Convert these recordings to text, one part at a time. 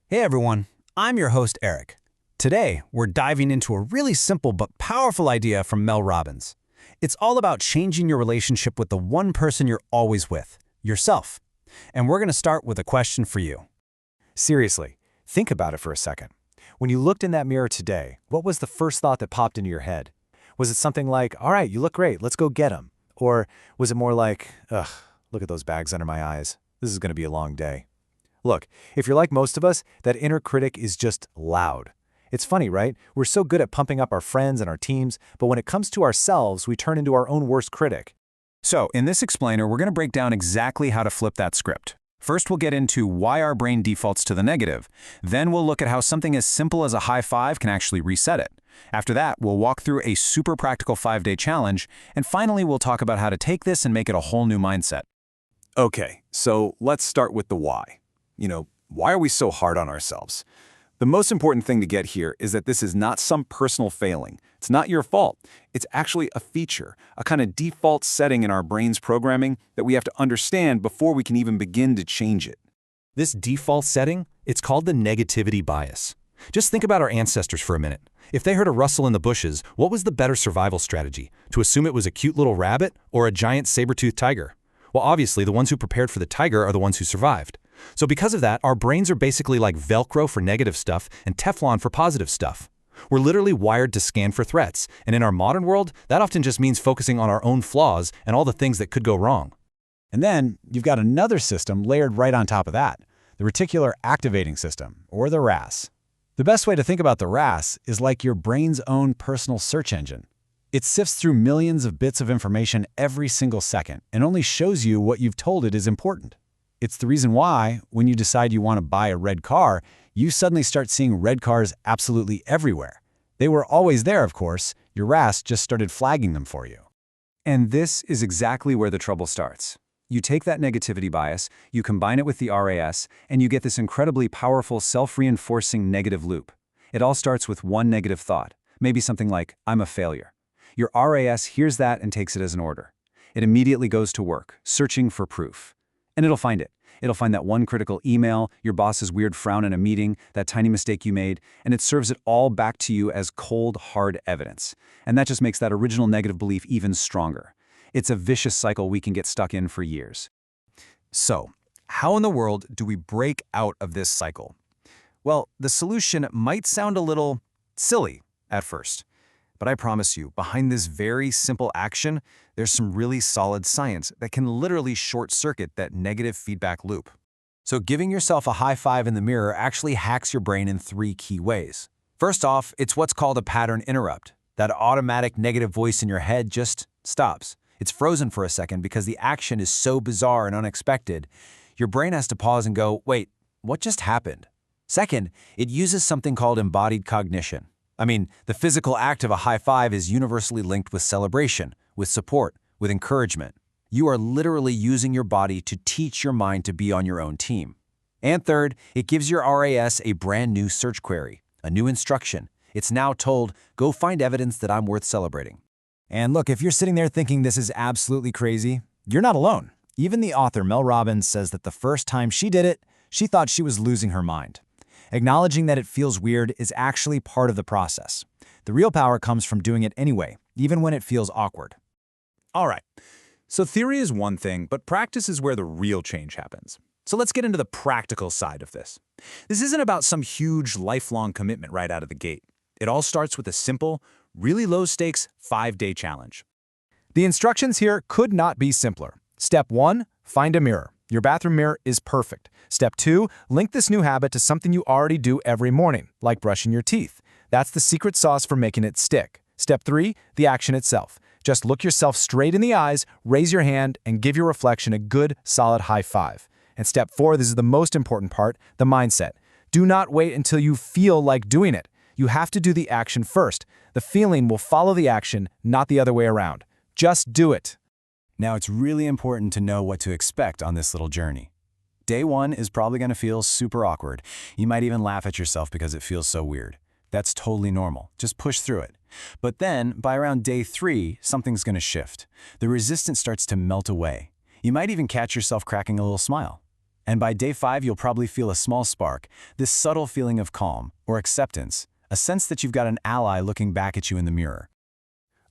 Hey everyone, I'm your host Eric. Today, we're diving into a really simple but powerful idea from Mel Robbins. It's all about changing your relationship with the one person you're always with, yourself. And we're going to start with a question for you. Seriously, think about it for a second. When you looked in that mirror today, what was the first thought that popped into your head? Was it something like, all right, you look great, let's go get 'em? Or was it more like, ugh, look at those bags under my eyes. This is going to be a long day. Look, if you're like most of us, that inner critic is just loud. It's funny, right? We're so good at pumping up our friends and our teams, but when it comes to ourselves, we turn into our own worst critic. So, in this explainer, we're going to break down exactly how to flip that script. First, we'll get into why our brain defaults to the negative. Then we'll look at how something as simple as a high five can actually reset it. After that, we'll walk through a super practical 5-day challenge. And finally, we'll talk about how to take this and make it a whole new mindset. Okay, so let's start with the why. Why are we so hard on ourselves? The most important thing to get here is that this is not some personal failing. It's not your fault. It's actually a feature, a kind of default setting in our brain's programming that we have to understand before we can even begin to change it. This default setting, it's called the negativity bias. Just think about our ancestors for a minute. If they heard a rustle in the bushes, what was the better survival strategy? To assume it was a cute little rabbit or a giant saber-toothed tiger? Well, obviously, the ones who prepared for the tiger are the ones who survived. So because of that, our brains are basically like Velcro for negative stuff and Teflon for positive stuff. We're literally wired to scan for threats, and in our modern world, that often just means focusing on our own flaws and all the things that could go wrong. And then you've got another system layered right on top of that, the reticular activating system, or the RAS. The best way to think about the RAS is like your brain's own personal search engine. It sifts through millions of bits of information every single second and only shows you what you've told it is important. It's the reason why, when you decide you want to buy a red car, you suddenly start seeing red cars absolutely everywhere. They were always there, of course. Your RAS just started flagging them for you. And this is exactly where the trouble starts. You take that negativity bias, you combine it with the RAS, and you get this incredibly powerful self-reinforcing negative loop. It all starts with one negative thought, maybe something like, I'm a failure. Your RAS hears that and takes it as an order. It immediately goes to work, searching for proof. And it'll find it. It'll find that one critical email, your boss's weird frown in a meeting, that tiny mistake you made, and it serves it all back to you as cold, hard evidence. And that just makes that original negative belief even stronger. It's a vicious cycle we can get stuck in for years. So, how in the world do we break out of this cycle? Well, the solution might sound a little silly at first. But I promise you, behind this very simple action, there's some really solid science that can literally short-circuit that negative feedback loop. So giving yourself a high five in the mirror actually hacks your brain in 3 key ways. First off, it's what's called a pattern interrupt. That automatic negative voice in your head just stops. It's frozen for a second because the action is so bizarre and unexpected. Your brain has to pause and go, wait, what just happened? Second, it uses something called embodied cognition. The physical act of a high five is universally linked with celebration, with support, with encouragement. You are literally using your body to teach your mind to be on your own team. And third, it gives your RAS a brand new search query, a new instruction. It's now told, go find evidence that I'm worth celebrating. And look, if you're sitting there thinking this is absolutely crazy, you're not alone. Even the author Mel Robbins says that the first time she did it, she thought she was losing her mind. Acknowledging that it feels weird is actually part of the process. The real power comes from doing it anyway, even when it feels awkward. All right, so theory is one thing, but practice is where the real change happens. So let's get into the practical side of this. This isn't about some huge lifelong commitment right out of the gate. It all starts with a simple, really low-stakes 5-day challenge. The instructions here could not be simpler. Step 1, find a mirror. Your bathroom mirror is perfect. Step 2, link this new habit to something you already do every morning, like brushing your teeth. That's the secret sauce for making it stick. Step 3, the action itself. Just look yourself straight in the eyes, raise your hand, and give your reflection a good, solid high five. And step 4, this is the most important part, the mindset. Do not wait until you feel like doing it. You have to do the action first. The feeling will follow the action, not the other way around. Just do it. Now, it's really important to know what to expect on this little journey. Day 1 is probably going to feel super awkward. You might even laugh at yourself because it feels so weird. That's totally normal. Just push through it. But then, by around day 3, something's going to shift. The resistance starts to melt away. You might even catch yourself cracking a little smile. And by day 5, you'll probably feel a small spark, this subtle feeling of calm or acceptance, a sense that you've got an ally looking back at you in the mirror.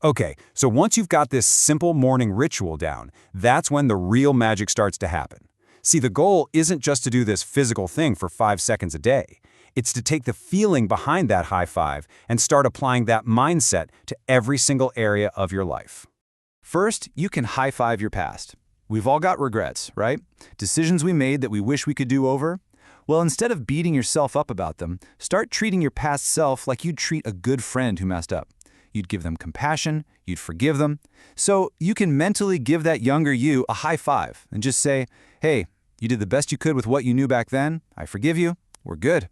Okay, so once you've got this simple morning ritual down, that's when the real magic starts to happen. See, the goal isn't just to do this physical thing for 5 seconds a day. It's to take the feeling behind that high five and start applying that mindset to every single area of your life. First, you can high-five your past. We've all got regrets, right? Decisions we made that we wish we could do over. Well, instead of beating yourself up about them, start treating your past self like you'd treat a good friend who messed up. You'd give them compassion, you'd forgive them. So you can mentally give that younger you a high five and just say, hey, you did the best you could with what you knew back then. I forgive you. We're good.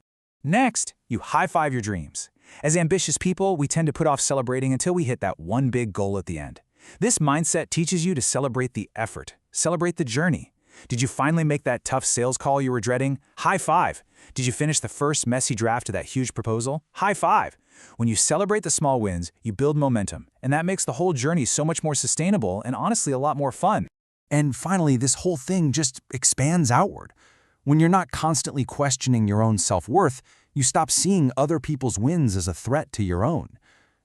Next, you high-five your dreams. As ambitious people, we tend to put off celebrating until we hit that one big goal at the end. This mindset teaches you to celebrate the effort, celebrate the journey. Did you finally make that tough sales call you were dreading? High five. Did you finish the first messy draft of that huge proposal? High five. When you celebrate the small wins, you build momentum, and that makes the whole journey so much more sustainable and honestly a lot more fun. And finally, this whole thing just expands outward. When you're not constantly questioning your own self-worth, you stop seeing other people's wins as a threat to your own.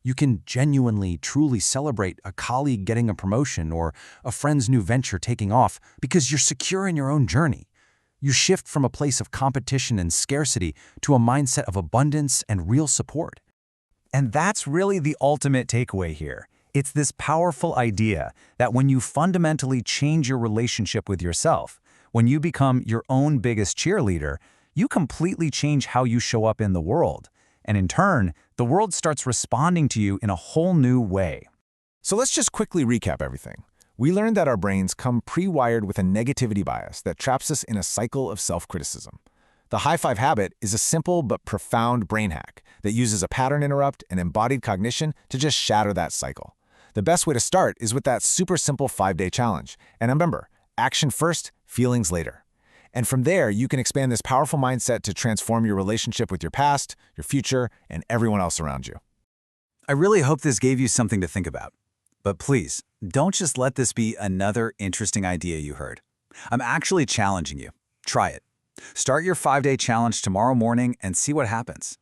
You can genuinely, truly celebrate a colleague getting a promotion or a friend's new venture taking off because you're secure in your own journey. You shift from a place of competition and scarcity to a mindset of abundance and real support. And that's really the ultimate takeaway here. It's this powerful idea that when you fundamentally change your relationship with yourself, when you become your own biggest cheerleader, you completely change how you show up in the world. And in turn, the world starts responding to you in a whole new way. So let's just quickly recap everything. We learned that our brains come pre-wired with a negativity bias that traps us in a cycle of self-criticism. The high five habit is a simple but profound brain hack that uses a pattern interrupt and embodied cognition to just shatter that cycle. The best way to start is with that super simple 5-day challenge. And remember, action first, feelings later. And from there, you can expand this powerful mindset to transform your relationship with your past, your future, and everyone else around you. I really hope this gave you something to think about. But please, don't just let this be another interesting idea you heard. I'm actually challenging you. Try it. Start your 5-day challenge tomorrow morning and see what happens.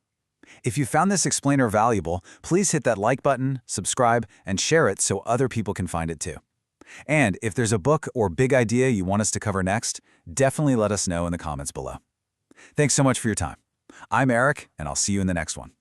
If you found this explainer valuable, please hit that like button, subscribe, and share it so other people can find it too. And if there's a book or big idea you want us to cover next, definitely let us know in the comments below. Thanks so much for your time. I'm Eric, and I'll see you in the next one.